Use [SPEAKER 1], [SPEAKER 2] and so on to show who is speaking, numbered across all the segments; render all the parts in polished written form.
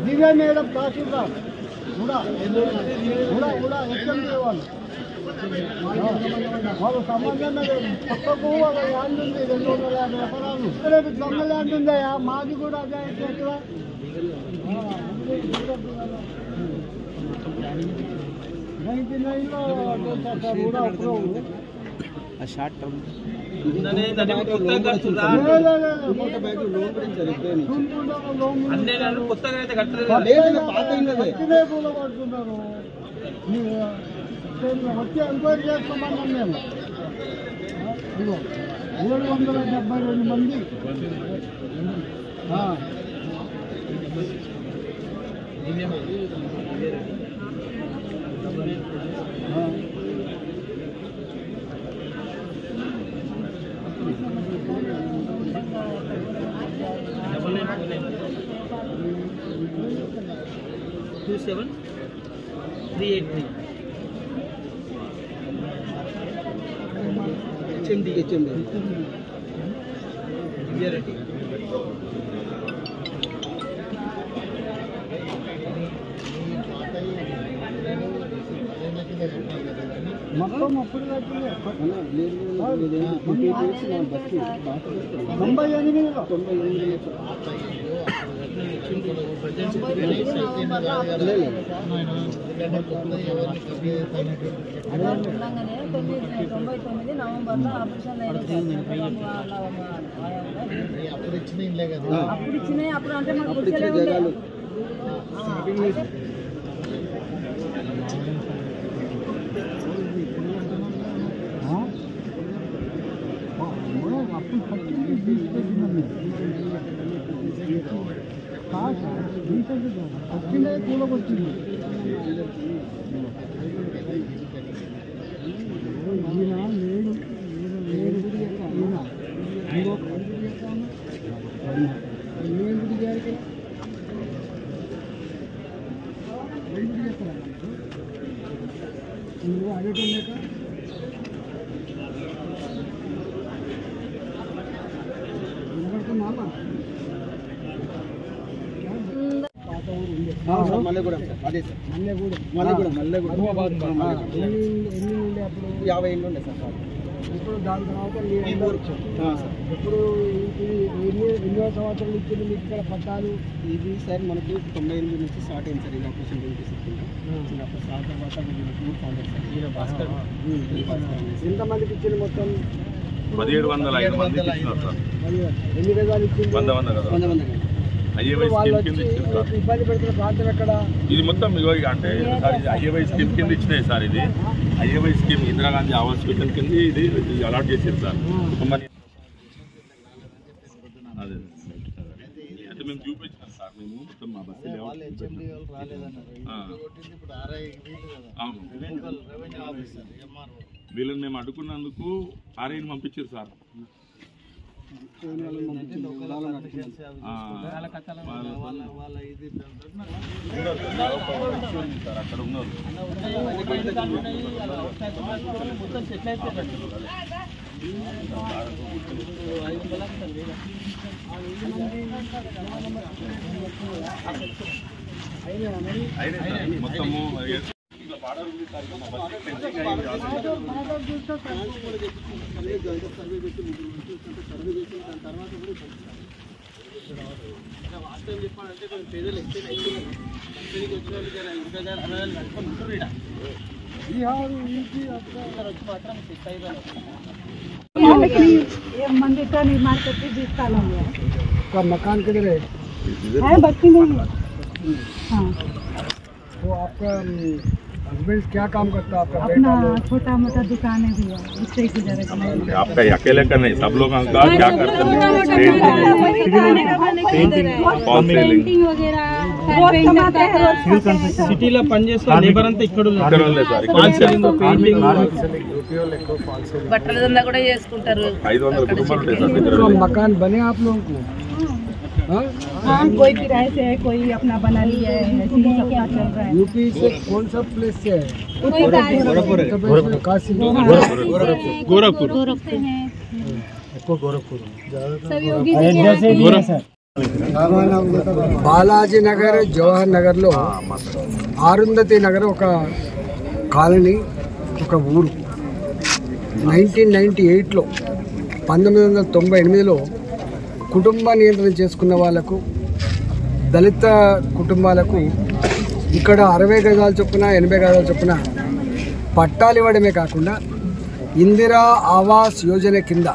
[SPEAKER 1] Divya madam तहसीलदार వాళ్ళు సంబంధం పక్కకు ల్యాండ్ ఉంది 250 ఎకరాలు రేపు దొంగ ల్యాండ్ ఉందయా మాది కూడా అదే ఎక్కడ 99లో కూడా అప్రూవ్ షార్ట్ టర్మ్ వచ్చి ఎంక్వైరీ చేసుకోమన్నాం మేము 772 మంది HMD మొత్తం అప్పుడు 99 నవంబర్లో ఆపరేషన్ అప్పుడు ఇచ్చినాయి అప్పుడు అంటే మాకు పక్కినే కూలకొచ్చింది మల్లెగూడెం అదే సార్ మల్లెగూడెం 50 ఏళ్ళు ఉండే సార్ ఇప్పుడు దాని తర్వాత ఇప్పుడు ఎన్నో సంవత్సరాలు ఇచ్చింది మీకు ఇక్కడ పట్టాలు ఇది సార్ మనకి 98 నుంచి స్టార్ట్ అయింది సార్ ఇది ఆపరేషన్ అప్పుడు స్టార్ట్ తర్వాత సార్ ఎంతమందికి ఇచ్చింది మొత్తం
[SPEAKER 2] 1705 మందికి ఇచ్చినారు సార్.
[SPEAKER 1] ఎన్ని గజాలు ఇచ్చింది
[SPEAKER 2] 100 మంది
[SPEAKER 1] ఇబ్బంది పెడుతున్న ప్రాంతం ఎక్కడ
[SPEAKER 2] ఇది మొత్తం అంటే ఐఏవై స్కీమ్ కింద ఇచ్చినాయి సార్. ఇది ఐఏవై స్కీమ్ ఇందిరాగాంధీ ఆవాస్ యోజన కింద ఇది అలాట్ చేసారు సార్. అదే అంటే మేము చూపించాం సార్. మేము మొత్తం మా బస్సు వీళ్ళని మేము అడ్డుకున్నందుకు ఆర్ఐని పంపించారు సార్. అక్కడ ఉన్నారు మొత్తము వాస్తవం చెప్పాలంటే కొన్ని పేదలు ఎక్స్టెండ్ అయిపోయింది. కంపెనీకి వచ్చిన వాళ్ళు వచ్చి మాత్రం సెట్ అయిపోయింది.
[SPEAKER 3] मंदिर का निर्माण करके जीता
[SPEAKER 1] का मकान किधर है?
[SPEAKER 3] बच्ची नहीं है। हाँ
[SPEAKER 1] तो आपका हस्बैंड क्या काम करता है? आपका
[SPEAKER 3] अपना छोटा मोटा दुकान है भैया, उससे गुजारा करते हैं।
[SPEAKER 2] आपका अकेले का नहीं, सब लोग क्या करते हैं?
[SPEAKER 3] पेंटिंग वगैरह
[SPEAKER 1] సిటీలో పనిచేసే లేబర్ అంతా ఇక్కడ
[SPEAKER 3] బట్టల దందా కూడా చేసుకుంటారు.
[SPEAKER 2] 500 కుటుంబాలు
[SPEAKER 1] तो मकान बने आप लोगों को?
[SPEAKER 3] हाँ, कोई किराए से है, कोई अपना बना लिया है, ऐसे ही सब चल रहा है।
[SPEAKER 1] यूपी से कौन सा प्लेस से है?
[SPEAKER 3] गोरखपुर
[SPEAKER 1] काशी
[SPEAKER 3] गोरखपुर हैं।
[SPEAKER 1] आपको गोरखपुर
[SPEAKER 4] బాలాజీ నగర్ జవహర్ నగర్లో ఆరుంధతి నగర్ ఒక కాలనీ, ఒక ఊరు. 1998లో 1998లో కుటుంబ నియంత్రణ చేసుకున్న వాళ్ళకు, దళిత కుటుంబాలకు ఇక్కడ 60 గజాల చొప్పున 80 గజాల చొప్పున పట్టాలు ఇవ్వడమే కాకుండా ఇందిరా ఆవాస్ యోజన కింద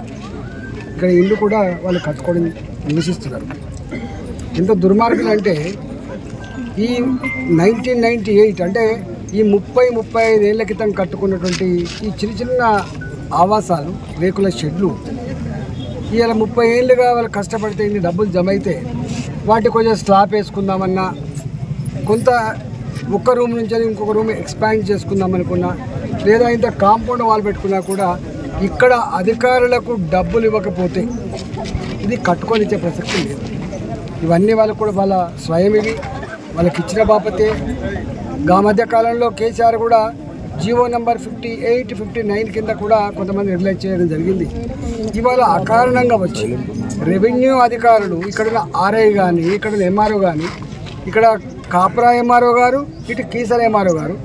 [SPEAKER 4] ఇక్కడ ఇల్లు కూడా వాళ్ళు కట్టుకోవడం నివసిస్తున్నారు. ఎంత దుర్మార్గులు అంటే ఈ 1998 అంటే ఈ 30-35 ఏళ్ల క్రితం కట్టుకున్నటువంటి ఈ చిన్న చిన్న ఆవాసాలు, రేకుల షెడ్లు ఇవాళ 30 ఏళ్ళుగా వాళ్ళు కష్టపడితే ఇన్ని డబ్బులు జమ అయితే వాటి కొంచెం స్లాబ్ వేసుకుందామన్నా, కొంత ఒక్క రూమ్ నుంచి ఇంకొక రూమ్ ఎక్స్పాండ్ చేసుకుందాం అనుకున్నా, లేదా ఇంత కాంపౌండ్ వాల్ పెట్టుకున్నా కూడా ఇక్కడ అధికారులకు డబ్బులు ఇవ్వకపోతే ఇది కట్టుకొని ఇచ్చే ప్రసక్తి లేదు. ఇవన్నీ వాళ్ళకు కూడా వాళ్ళ స్వయం, ఇవి వాళ్ళకి ఇచ్చిన బాపతే. మధ్య కాలంలో కేసీఆర్ కూడా జీవో నెంబర్ 58, 59 కింద కూడా కొంతమంది రిలీజ్ చేయడం జరిగింది. ఇవాళ అకారణంగా వచ్చి రెవెన్యూ అధికారులు, ఇక్కడున్న ఆర్ఐ కానీ, ఇక్కడున్న ఎంఆర్ఓ కానీ, ఇక్కడ కాపురా ఎంఆర్ఓ గారు, ఇటు కీసర ఎంఆర్ఓ గారు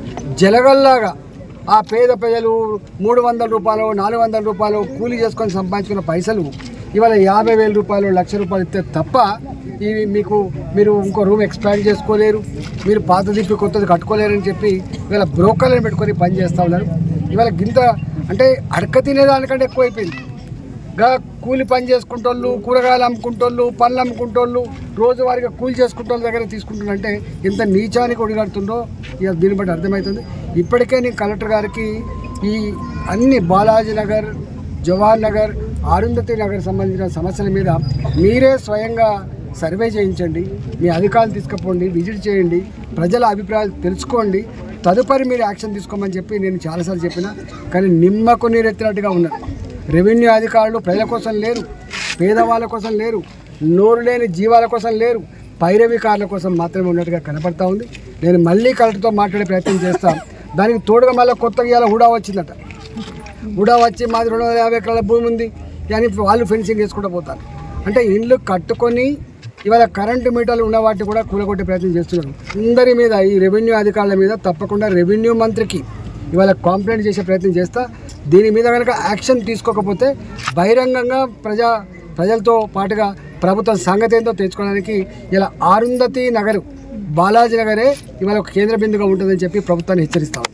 [SPEAKER 4] జలగల్లాగా ఆ పేద ప్రజలు 300 రూపాయలు 400 రూపాయలు కూలీ చేసుకొని సంపాదించుకున్న పైసలు ఇవాళ 50,000 రూపాయలు 1,00,000 రూపాయలు ఇస్తే తప్ప ఇవి మీరు ఇంకో రూమ్ ఎక్స్పాండ్ చేసుకోలేరు, మీరు పాత దిప్పి కొత్తది కట్టుకోలేరని చెప్పి ఇవాళ బ్రోకర్లను పెట్టుకొని పని చేస్తూ ఉన్నారు. ఇవాళ గింత అంటే అడక తినేదానికంటే ఎక్కువైపోయింది. కూలి పని చేసుకుంటోళ్ళు, కూరగాయలు అమ్ముకుంటోళ్ళు, పళ్ళు అమ్ముకుంటోళ్ళు, రోజువారీగా కూలి చేసుకుంటోళ్ళ దగ్గర తీసుకుంటుందంటే ఎంత నీచానికి ఒడిగడుతుందో ఇక దీన్ని బట్టి అర్థమవుతుంది. ఇప్పటికే నేను కలెక్టర్ గారికి ఈ అన్ని బాలాజీ నగర్, జవహర్ నగర్, ఆరుంధతి నగర్ సంబంధించిన సమస్యల మీద మీరే స్వయంగా సర్వే చేయించండి, మీ అధికారులు తీసుకుపోండి, విజిట్ చేయండి, ప్రజల అభిప్రాయాలు తెలుసుకోండి, తదుపరి మీరు యాక్షన్ తీసుకోమని చెప్పి నేను చాలాసార్లు చెప్పిన. కానీ నిమ్మకు నీరెత్తినట్టుగా ఉన్నారు. రెవెన్యూ అధికారులు ప్రజల కోసం లేరు, పేదవాళ్ళ కోసం లేరు, నోరు లేని జీవాల కోసం లేరు, పైరవికారుల కోసం మాత్రమే ఉన్నట్టుగా కనపడతా ఉంది. నేను మళ్ళీ కలెక్టర్తో మాట్లాడే ప్రయత్నం చేస్తాను. దానికి తోడుగా మళ్ళీ కొత్తగా ఇవాళ హుడా వచ్చిందట. హుడా వచ్చి మాది 250 ఎకరాల భూమి ఉంది కానీ వాళ్ళు ఫెన్సింగ్ వేసుకుంటూ పోతారు. అంటే ఇండ్లు కట్టుకొని ఇవాళ కరెంటు మీటర్లు ఉన్న వాటిని కూడా కూలగొట్టే ప్రయత్నం చేస్తున్నారు. అందరి మీద, ఈ రెవెన్యూ అధికారుల మీద తప్పకుండా రెవెన్యూ మంత్రికి ఇవాళ కంప్లైంట్ చేసే ప్రయత్నం చేస్తా. దీని మీద కనుక యాక్షన్ తీసుకోకపోతే బహిరంగంగా ప్రజలతో పాటుగా ప్రభుత్వం సంగతి ఏందో తెచ్చుకోవడానికి ఇలా ఆరుంధతి నగరు, బాలాజీ నగరే ఇవాళ ఒక కేంద్ర బిందుగా ఉంటుందని చెప్పి ప్రభుత్వాన్ని హెచ్చరిస్తాం.